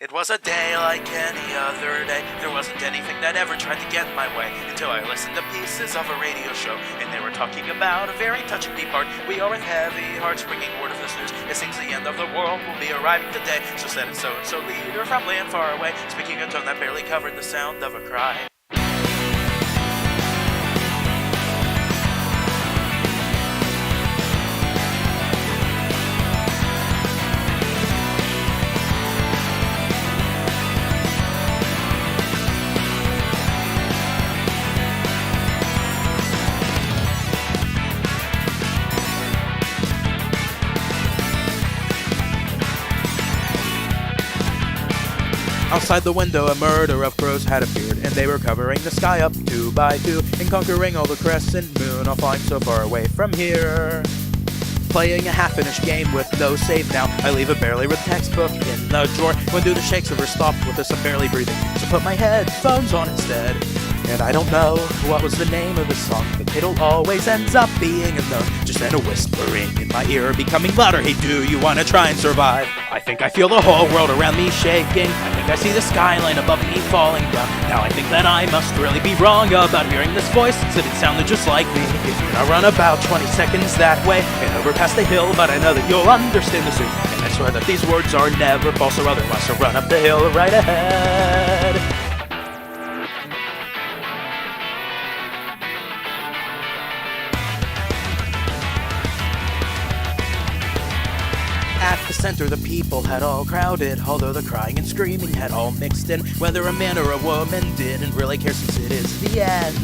It was a day like any other day. There wasn't anything that ever tried to get in my way until I listened to pieces of a radio show, and they were talking about a very touching deep part. We are with heavy hearts bringing word of this news. It seems the end of the world will be arriving today. So said it so leader from land far away, speaking a tone that barely covered the sound of a cry. Outside the window, a murder of crows had appeared, and they were covering the sky up 2 by 2 and conquering all the crescent moon, all flying so far away from here. Playing a half-finished game with no save now, I leave a barely read textbook in the drawer when do the shakes ever stopped with this I'm barely breathing, so put my headphones on instead. And I don't know what was the name of the song, but it'll always ends up being a note, just then a whispering in my ear, becoming louder. Hey, do you wanna try and survive? I think I feel the whole world around me shaking. I think I see the skyline above me falling down. Now I think that I must really be wrong about hearing this voice, since it sounded just like me. If you're gonna run about 20 seconds that way and over past the hill, but I know that you'll understand this soon. And I swear that these words are never false or otherwise, so run up the hill right ahead. At the center, the people had all crowded, although the crying and screaming had all mixed in. Whether a man or a woman didn't really care, since it is the end.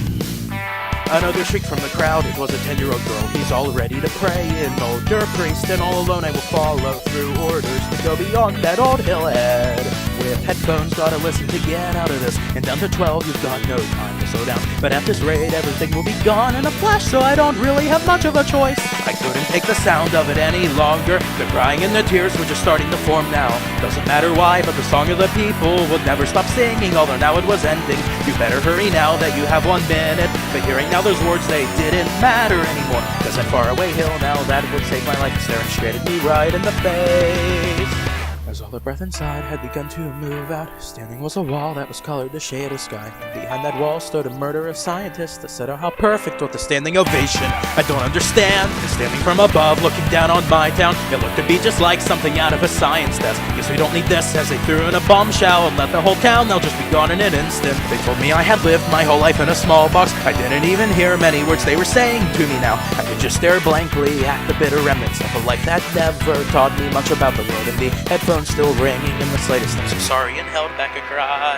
Another shriek from the crowd, it was a 10-year-old girl. He's all ready to pray, an older priest, and all alone I will follow through orders to go beyond that old hill ahead. With headphones, gotta listen to get out of this, and down to 12, you've got no time to slow down. But at this rate, everything will be gone in a flash, so I don't really have much of a choice. I couldn't take the sound of it any longer. The crying and the tears were just starting to form now. Doesn't matter why, but the song of the people would never stop singing, although now it was ending. You better hurry now that you have 1 minute. But hearing now those words, they didn't matter anymore. Cause that faraway hill now, that would save my life, staring straight at me right in the face. As all the breath inside had begun to move out, standing was a wall that was colored the shade of sky. And behind that wall stood a murderous scientist that said, oh, how perfect, with a standing ovation. I don't understand. And standing from above, looking down on my town, it looked to be just like something out of a science test. Guess we don't need this, as they threw in a bombshell and left the whole town, they'll just be gone in an instant. They told me I had lived my whole life in a small box. I didn't even hear many words they were saying to me now. I could just stare blankly at the bitter remnants of a life that never taught me much about the world, and the headphones still ringing in the slightest. I'm so sorry and held back a cry.